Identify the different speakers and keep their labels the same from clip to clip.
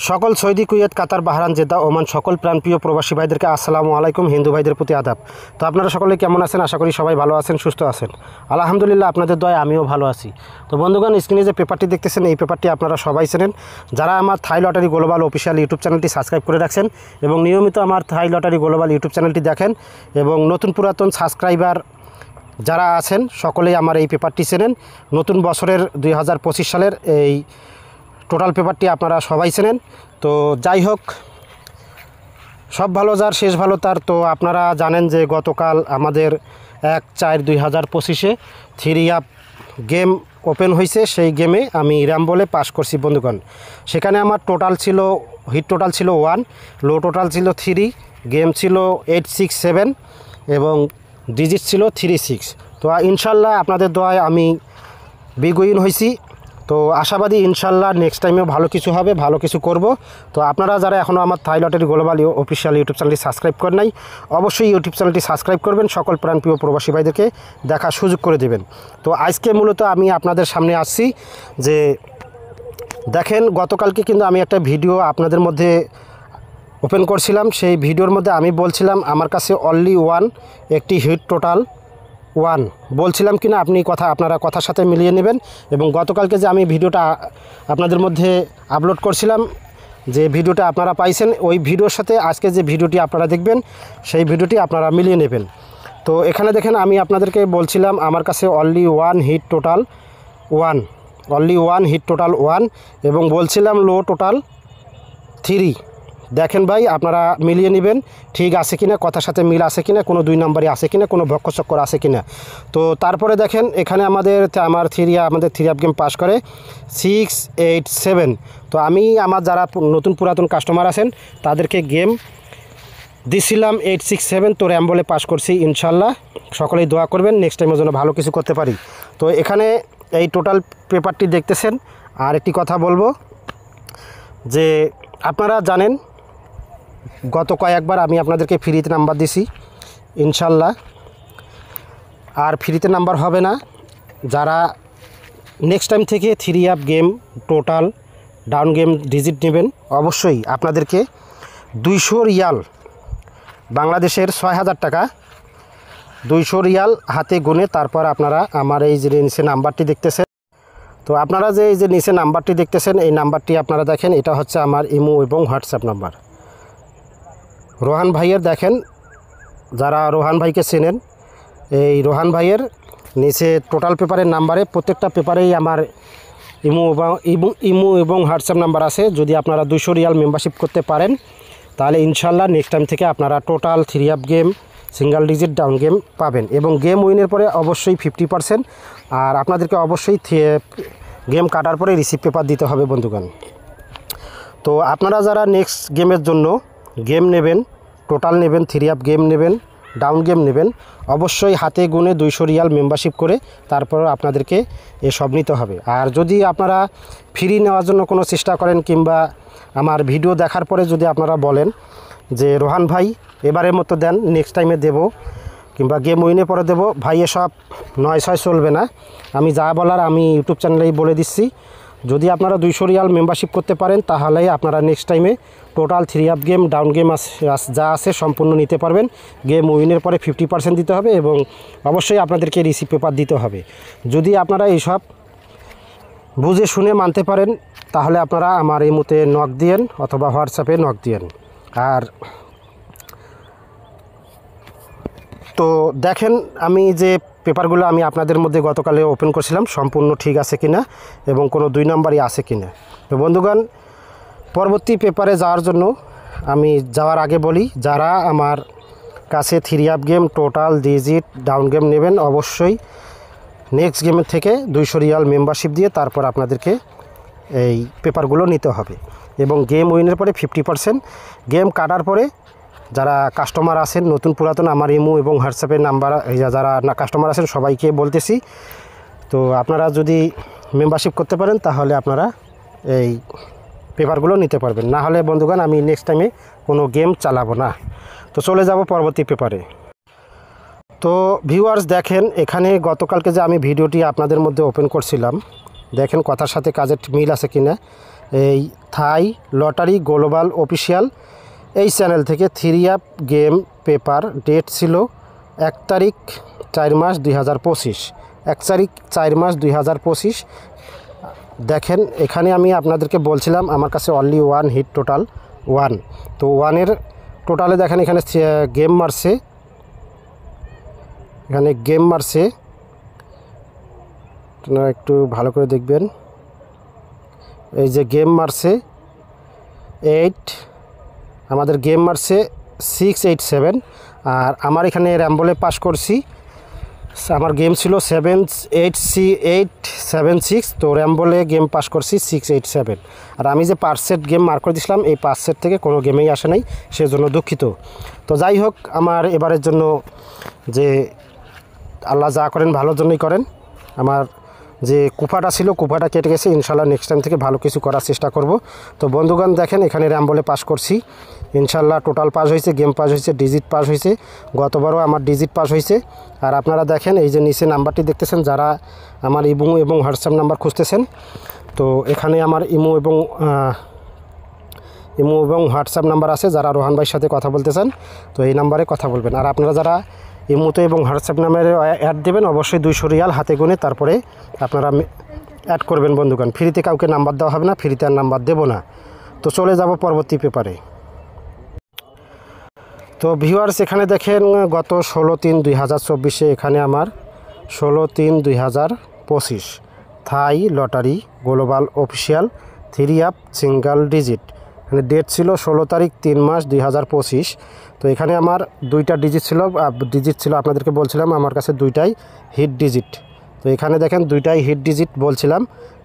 Speaker 1: সকল Saudi Kuwait কাতার বাহরান Jeddah Oman সকল প্রাণপ্রিয় প্রবাসী ভাইদেরকে আসসালামু আলাইকুম। হিন্দু ভাইদের প্রতি আদাব। তো আপনারা সকলে কেমন আছেন? আশা করি সবাই ভালো আছেন, সুস্থ আছেন। আলহামদুলিল্লাহ, আপনাদের দয়ায় আমিও ভালো আছি। তো বন্ধুগণ, স্ক্রিনে যে পেপারটি দেখতেছেন এই পেপারটি আপনারা সবাই চেনেন। যারা আমার থাই লটারি গ্লোবাল অফিসিয়াল ইউটিউব চ্যানেলটি সাবস্ক্রাইব করে রাখছেন এবং নিয়মিত আমার থাই লটারি গ্লোবাল ইউটিউব চ্যানেলটি দেখেন এবং নতুন পুরাতন সাবস্ক্রাইবার যারা আছেন সকলেই আমার এই পেপারটি চেনেন। নতুন বছরের 2025 সালের এই টোটাল পেপারটি আপনারা সবাই চেনেন। তো যাই হোক, সব ভালো যার শেষ ভালো তার। তো আপনারা জানেন যে গতকাল আমাদের 1/4/2025 থ্রি আপ গেম ওপেন হয়েছে। সেই গেমে আমি র্যাম্বলে পাস করছি বন্ধুগণ। সেখানে আমার টোটাল ছিল, হিট টোটাল ছিল 1, লো টোটাল ছিল 3, গেম ছিল 867 এবং ডিজিট ছিল 36। তো ইনশাল্লাহ আপনাদের দোয়ায় আমি বিগ উইন হয়েছি। তো আশাবাদী ইনশাল্লাহ নেক্সট টাইমেও ভালো কিছু হবে, ভালো কিছু করব। তো আপনারা যারা এখনও আমার থাই লটারি গ্লোবাল অফিসিয়াল ইউটিউব চ্যানেলটি সাবস্ক্রাইব করেন নাই, অবশ্যই ইউটিউব চ্যানেলটি সাবস্ক্রাইব করবেন, সকল প্রাণপ্রিয় প্রবাসী ভাইদেরকে দেখার সুযোগ করে দেবেন। তো আজকে মূলত আমি আপনাদের সামনে আসছি যে দেখেন, গতকালকে কিন্তু আমি একটা ভিডিও আপনাদের মধ্যে ওপেন করছিলাম। সেই ভিডিওর মধ্যে আমি বলছিলাম আমার কাছে অনলি 1 একটি হিট টোটাল 1 বলছিলাম কিনা আপনারা কথার সাথে মিলিয়ে নেবেন। এবং গতকালকে যে আমি ভিডিওটা আপনাদের মধ্যে আপলোড করছিলাম, যে ভিডিওটা আপনারা পাইছেন, ওই ভিডিওর সাথে আজকে যে ভিডিওটি আপনারা দেখবেন সেই ভিডিওটি আপনারা মিলিয়ে নেবেন। তো এখানে দেখেন, আমি আপনাদেরকে বলছিলাম আমার কাছে only 1 hit total 1, only 1 hit total 1 এবং বলছিলাম লো টোটাল 3। দেখেন ভাই, আপনারা মিলিয়ে নেবেন ঠিক আছে কিনা, কথার সাথে মিল আছে কিনা, কোনো 2 নম্বরই আছে কিনা, কোনো ভক্কচক্কর আছে কিনা। তো তারপরে দেখেন এখানে আমার থ্রি আপ গেম পাস করে 687। তো আমি আমার যারা নতুন পুরাতন কাস্টমার আছেন তাদেরকে গেম দিছিলাম 867। তো র্যাম্বলে পাস করছি ইনশাল্লাহ। সকলেই দোয়া করবেন নেক্সট টাইমের জন্য ভালো কিছু করতে পারি। তো এখানে এই টোটাল পেপারটি দেখতেছেন। আর একটি কথা বলবো যে আপনারা জানেন গত কয়েকবার আমি আপনাদেরকে ফ্রিতে নাম্বার দিছি, ইনশাল্লাহ আর ফ্রিতে নাম্বার হবে না। যারা নেক্সট টাইম থেকে three up game total down game digit নেবেন, অবশ্যই আপনাদেরকে 200 রিয়াল, বাংলাদেশের 6000 টাকা, 200 রিয়াল হাতে গুনে তারপর আপনারা আমার এই যে নিচে নাম্বারটি দেখতেছেন। তো আপনারা যে এই যে নিচে নাম্বারটি দেখতেছেন এই নাম্বারটি আপনারা দেখেন, এটা হচ্ছে আমার ইমো এবং হোয়াটসঅ্যাপ নাম্বার। রোহান ভাইয়ের দেখেন, যারা রোহান ভাইকে চেনেন, এই রোহান ভাইয়ের নিচে টোটাল পেপারের নাম্বারে প্রত্যেকটা পেপারেই আমার ইমো এবং হোয়াটসঅ্যাপ নাম্বার আছে। যদি আপনারা 200 রিয়াল মেম্বারশিপ করতে পারেন তাহলে ইনশাল্লাহ নেক্সট টাইম থেকে আপনারা total three up game single digit down game পাবেন এবং গেম উইনের পরে অবশ্যই 50%, আর আপনাদেরকে অবশ্যই গেম কাটার পরে রিসিভ পেপার দিতে হবে বন্ধুগণ। তো আপনারা যারা নেক্সট গেমের জন্য গেম নেবেন, টোটাল নেবেন, থ্রি আপ গেম নেবেন, ডাউন গেম নেবেন, অবশ্যই হাতে গুনে 200 রিয়াল মেম্বারশিপ করে তারপর আপনাদেরকে এসব নিতে হবে। আর যদি আপনারা ফ্রি নেওয়ার জন্য কোনো চেষ্টা করেন কিংবা আমার ভিডিও দেখার পরে যদি আপনারা বলেন যে রোহান ভাই এবারের মতো দেন, নেক্সট টাইমে দেব কিংবা গেম উইনে পরে দেব, ভাই এসব 9-6 চলবে না। আমি যা বলার আমি ইউটিউব চ্যানেলেই বলে দিচ্ছি। যদি আপনারা 200 রিয়াল মেম্বারশিপ করতে পারেন তাহলেই আপনারা নেক্সট টাইমে total three up game down game যা আছে সম্পূর্ণ নিতে পারবেন। গেম উইনের পরে 50% দিতে হবে এবং অবশ্যই আপনাদেরকে রিসিভ পেপার দিতে হবে। যদি আপনারা এইসব বুঝে শুনে মানতে পারেন তাহলে আপনারা আমার এই মুহূর্তে নক দিয়েন অথবা হোয়াটসঅ্যাপে নক দিয়েন। আর তো দেখেন, আমি যে পেপারগুলো আমি আপনাদের মধ্যে গতকালে ওপেন করছিলাম সম্পূর্ণ ঠিক আছে কিনা এবং কোনো 2 নম্বরই আছে কিনা। তো বন্ধুগণ, পরবর্তী পেপারে যাওয়ার জন্য আমি যাওয়ার আগে বলি, যারা আমার কাছে three up game total digit down game নেবেন অবশ্যই নেক্সট গেমের থেকে 200 রিয়াল মেম্বারশিপ দিয়ে তারপর আপনাদেরকে এই পেপারগুলো নিতে হবে এবং গেম উইনের পরে 50%। গেম কাটার পরে যারা কাস্টমার আছেন নতুন পুরাতন, আমার ইমো এবং হোয়াটসঅ্যাপের নাম্বার যারা কাস্টমার আছেন সবাইকে বলতেছি, তো আপনারা যদি মেম্বারশিপ করতে পারেন তাহলে আপনারা এই পেপারগুলো নিতে পারবেন। না হলে বন্ধুগণ আমি নেক্সট টাইমে কোনো গেম চালাবো না। তো চলে যাব পরবর্তী পেপারে। তো ভিউয়ার্স দেখেন, এখানে গতকালকে যে আমি ভিডিওটি আপনাদের মধ্যে ওপেন করছিলাম, দেখেন কথার সাথে কাজের মিল আছে কিনা। এই থাই লটারি গ্লোবাল অফিসিয়াল এই চ্যানেল থেকে 3 গেম পেপার। ডেট ছিল 1 তারিখ 4 মাস 2025, 1 তারিখ 4 মাস 2025। দেখেন এখানে আমি আপনাদেরকে বলছিলাম আমার কাছে অনলি 1 হিট, টোটাল 1। তো 1-এর টোটালে দেখেন এখানে গেম মারছে, এখানে গেম মারছে, আপনারা একটু ভালো করে দেখবেন। এই যে গেম মারছে 8, আমাদের গেম মারছে 687। আর আমার এখানে র্যাম্বলে পাস করছি, আমার গেম ছিল 786। তো র্যাম্বলে গেম পাস করছি 687। আর আমি যে 5 সেট গেম মার্ক করে দিয়েছিলাম, এই 5 সেট থেকে কোনো গেমেই আসে নাই, সেজন্য দুঃখিত। তো যাই হোক, আমার এবারের জন্য যে আল্লাহ যা করেন ভালোর জন্যই করেন। আমার যে কুফাটা ছিল, কুফাটা কেটে গেছে। ইনশাল্লাহ নেক্সট টাইম থেকে ভালো কিছু করার চেষ্টা করব। তো বন্ধুগণ দেখেন এখানে র্যাম্বলে পাস করছি, ইনশাল্লাহ টোটাল পাস হয়েছে, গেম পাস হয়েছে, ডিজিট পাস হয়েছে। গতবারও আমার ডিজিট পাস হয়েছে। আর আপনারা দেখেন এই যে নিচে নাম্বারটি দেখতেছেন, যারা আমার ইমো এবং হোয়াটসঅ্যাপ নাম্বার খুঁজতেছেন, তো এখানে আমার ইমো এবং হোয়াটসঅ্যাপ নাম্বার আছে। যারা রোহান ভাইয়ের সাথে কথা বলতে চান, তো এই নাম্বারে কথা বলবেন। আর আপনারা যারা ইমোতে এবং হোয়াটসঅ্যাপ নাম্বারে অ্যাড দেবেন, অবশ্যই 200 রিয়াল হাতে গুনে তারপরে আপনারা অ্যাড করবেন বন্ধুগণ। ফ্রিতে কাউকে নাম্বার দেওয়া হবে না, ফ্রিতে আর নাম্বার দেবো না। তো চলে যাব পরবর্তী পেপারে। তো ভিউয়ার্স এখানে দেখেন গত 16/3/2024 এখানে আমার 16/3/2025 থাই lottery global official 3 single digit. এখানে ডেট ছিল 16 তারিখ 3 মাস 2025। তো এখানে আমার 2টা ডিজিট ছিল, আপনাদেরকে বলছিলাম আমার কাছে 2টাই হিট ডিজিট। তো এখানে দেখেন 2টাই হিট ডিজিট বলছিলাম,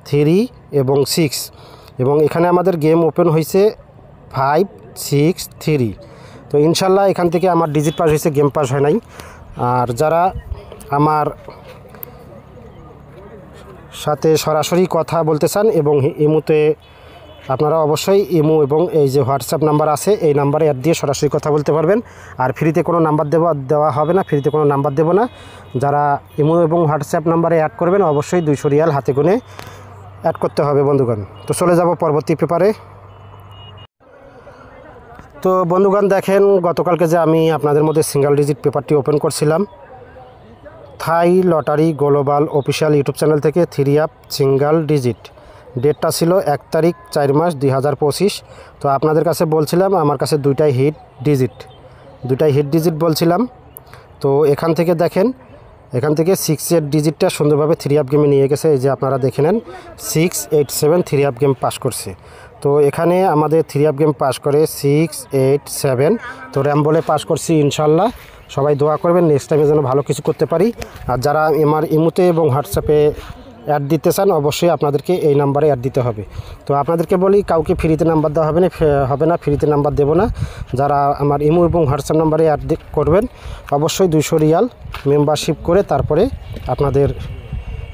Speaker 1: 3 এবং 6। এবং এখানে আমাদের গেম ওপেন হয়েছে 5, 6, 3। তো ইনশাল্লাহ এখান থেকে আমার ডিজিট পাস হয়েছে, গেম পাস হয় নাই। আর যারা আমার সাথে সরাসরি কথা বলতে চান এবং ইমোতে, আপনারা অবশ্যই ইমো এবং এই যে হোয়াটসঅ্যাপ নাম্বার আছে, এই নাম্বারে অ্যাড দিয়ে সরাসরি কথা বলতে পারবেন। আর ফ্রিতে কোনো নাম্বার দেওয়া হবে না, ফ্রিতে কোনো নাম্বার দেবো না। যারা ইমো এবং হোয়াটসঅ্যাপ নাম্বারে অ্যাড করবেন, অবশ্যই 200 রিয়াল হাতে গুনে অ্যাড করতে হবে বন্ধুগণ। তো চলে যাব পরবর্তী পেপারে। তো বন্ধুগণ দেখেন গতকালকে যে আমি আপনাদের মধ্যে সিঙ্গেল ডিজিট পেপারটি ওপেন করছিলাম, থাই lottery global official YouTube channel থেকে 3 সিঙ্গেল ডিজিট। ডেটটা ছিল 1 তারিখ 4 মাস 2025। তো আপনাদের কাছে বলছিলাম আমার কাছে 2টাই হিট ডিজিট বলছিলাম। তো এখান থেকে দেখেন, এখান থেকে 6-এর ডিজিটটা সুন্দরভাবে 3 গেমে নিয়ে গেছে। এই যে আপনারা দেখে নেন 687 3 গেম পাস করছে। তো এখানে আমাদের 3 গেম পাস করে 687। তো র্যাম্বলে পাস করছি ইনশাল্লাহ। সবাই দোয়া করবেন নেক্সট টাইমে যেন ভালো কিছু করতে পারি। আর যারা আমার ইমোতে এবং হোয়াটসঅ্যাপে অ্যাড দিতে চান, অবশ্যই আপনাদেরকে এই নাম্বারে অ্যাড দিতে হবে। তো আপনাদেরকে বলি, কাউকে ফ্রিতে নাম্বার দেওয়া হবে না, ফ্রিতে নাম্বার দেবো না। যারা আমার ইমো এবং হোয়াটসঅ্যাপ নাম্বারে অ্যাড করবেন, অবশ্যই 200 রিয়াল মেম্বারশিপ করে তারপরে আপনাদের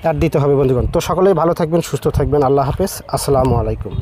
Speaker 1: অ্যাড দিতে হবে বন্ধুগণ। তো সকলেই ভালো থাকবেন, সুস্থ থাকবেন। আল্লাহ হাফেজ, আসসালামু আলাইকুম।